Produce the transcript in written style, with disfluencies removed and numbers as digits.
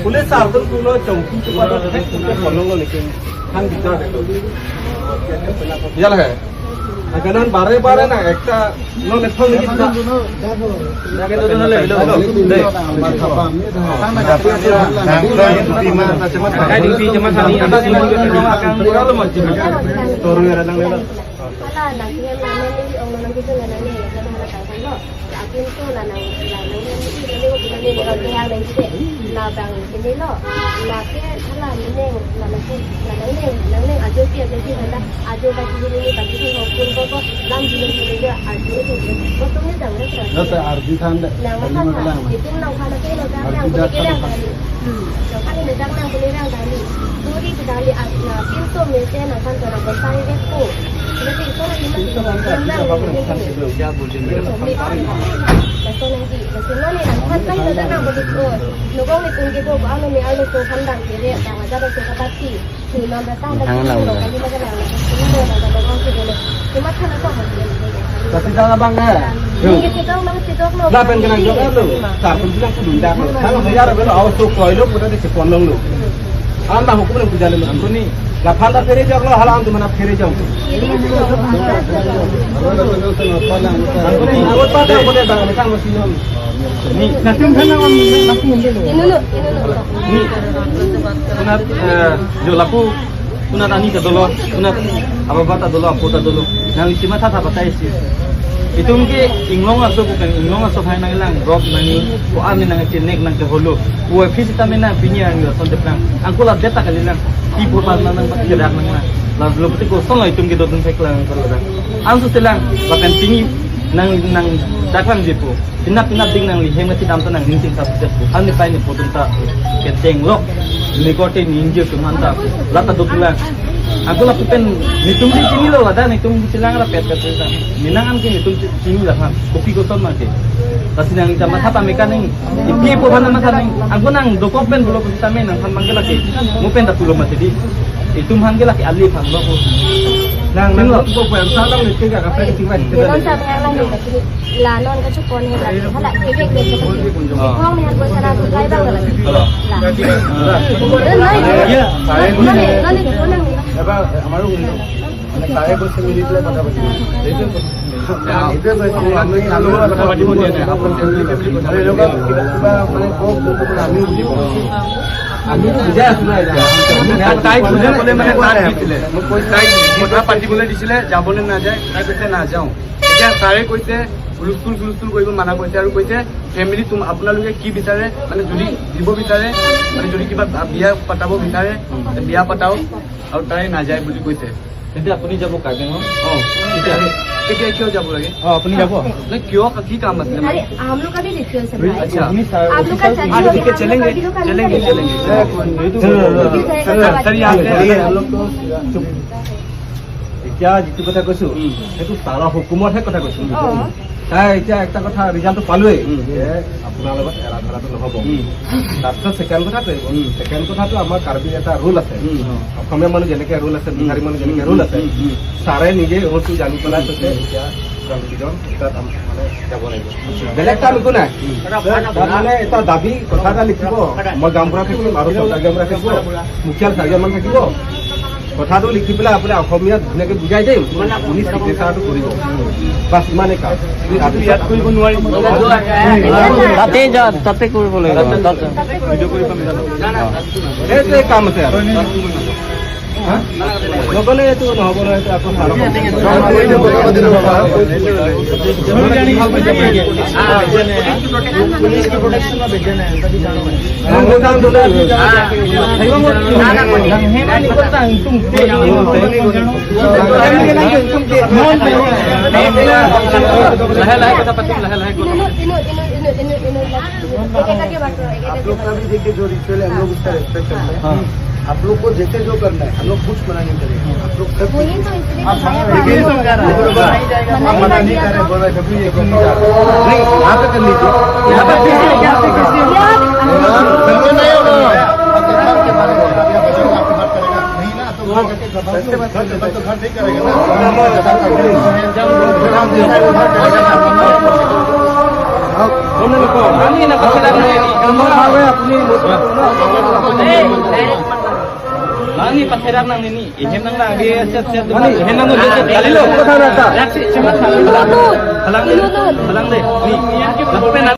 Police सार्थक पुलो चौकी के बाद है पुलिस फॉलोंग लेकिन हम बिचार देखो यार है अगर बारे ना एकटा नो लेखन नहीं था जाके तो ना ले लो दे काय D cuma sani ada sini akan kalau macam toru ya lang le Kalau nak dia mana ni orang nak kita nak ni kalau nak tahu lo, akin tu lah nak ni orang yang lain kita nak bang ini lo, nak dia kalau ni aja dia jadi mana aja bagi ni bagi tu pun kau lam jiran dia aja tu, betul ni dah betul. Betul arti tanda. Itu nak kalau kita nak kita kalau ni dah nak boleh orang tadi, turi tu tadi nak pintu mesti nak kan orang bersaing itu. Jadi itu lagi Kasih tahu abang ya. Lah pen kenang jok lu. Tar pun bilang kudu ndak. Kalau biar belo awas tu koi lu putar di sepondong lu. Anda hukum yang berjalan macam ni. Lah fanda fere jok lu halam tu mana fere jok. Awat pada boleh bang sang mesin ni. Nakum kana nakum ni. Ni. Punat jo lapu punat ani ke dolo, punat apa bata dolo, apa ta dolo. Nang cuma tata batai sih. Itu mungkin inglong atau bukan inglong atau hai nang lang rock nani ko ami nang cenek nang holo ko fisita mena pinya ngi sonte plan angko la data kali lang tipo pas nang kedak nang la lo betul ko solo itu mungkin dodon seklang kalau dah ansu selang bahkan tinggi nang daklang jepo pinap ding nang lihem nasi dam nang ningsing subject ane pai ni potong ta keteng lok nikote ninja tumanta lata dotulang aku lah pen nitum di sini lo ada nitum di silang ada pet minangan ke nitum sini lah kan kopi kotor macam tapi nang kita masa pamekan ni ipi po mana masa ni aku nang dokumen belum kita main nang panggil lagi mau pen tak belum masih di itu panggil lagi alif kan lo nang lo ko pen salang ni tiga kafe tiga non sa pangalan ni kasi la non ka chupon ni la hala kebek ni kasi kong ni harus sana tulai bang la ya এবার আমারও মানে তারে বসে মিলিটলে কথা বলছি এইটো এইটো কৈছে আমি আলো কথা পাতিব দিয়া নাই আপন ফ্যামিলি কথা এই লোক কিবা মানে কোক আমি বুজি আমি বুজাই আছো না এটা তাই বুজে বলে মানে তাক দিছিলে মোক কৈ তাই কথা পাতিবলৈ দিছিলে যাবলৈ না যায় তাই কৈছে না যাও এতিয়া তাৰে কৈছে হুলস্থুল কৰিব মানা কৰিছে আৰু কৈছে ফ্যামিলি তুমি আপোনালোকে কি বিচাৰে মানে যদি দিব বিচাৰে মানে যদি কিবা বিয়া পাতাব বিচাৰে বিয়া পাতাও আৰু তাই নাযায় বুলি কৈছে jadi apuni jabo kageng lo এতিয়া কিয় যাব লাগে apuni jabo नहीं क्यों की काम है अरे हम लोग का भी रिचुअल है अच्छा आप लोग का चलेंगे सर यहाँ पे हम लोग तो এতিয়া যিটো কথা কৈছো সেইটো তাৰা হুকুমত হে কথা কৈছো তাই এতিয়া একটা কথা ৰিজাল্টটো পালোৱে যে আপোনাৰ লগত এৰা ধৰাটো নহব তাৰপিছত সেকেণ্ড কথাটো আমাৰ কাৰ্বিৰ এটা ৰুল আছে অসমীয়া মানুহ যেনেকে ৰুল আছে বিহাৰী মানুহ যেনেকে ৰুল আছে ছাৰে নিজে ৰুলটো জানি পেলাই কৈছে এতিয়া মানে যাব লাগিব বেলেগ কাম একো নাই মানে এটা দাবী কথা এটা লিখিব মই গাঁওবুঢ়া থাকিম আৰু গাঁওবুঢ়া থাকিব মুখিয়াল চাৰিজনমান থাকিব কথাটো লিখি পেলাই আপুনি অসমীয়াত ধুনীয়াকৈ বুজাই দিম আপুনি চিগনেচাৰটো কৰিব বাছ ইমানেই কাম ৰাতি ইয়াত কৰিব নোৱাৰিম তাতে কৰিব লাগিব ভিডিঅ' কৰি পাম সেইটোৱে কাম আছে আৰু নগ'লে এইটো নহ'ব নহয় এইটো আকৌ आप लोग का भी देखिए जो रिचुअल है हम लोग उसका रेस्पेक्ट करते हैं आप लोग को जैसे जो करना है हम लोग कुछ मना नहीं करेंगे आप लोग सब आप मना नहीं कर रहे बोल रहे कभी ये नहीं यहाँ पे कर लीजिए यहाँ पे ini nak kasih lagi, kamu apa? Apni Ani patherak nang ini. Ihem nang lagi set-set. Ani, Ihem nang lo kali lo. কথা রাখা Halang deh. Nih.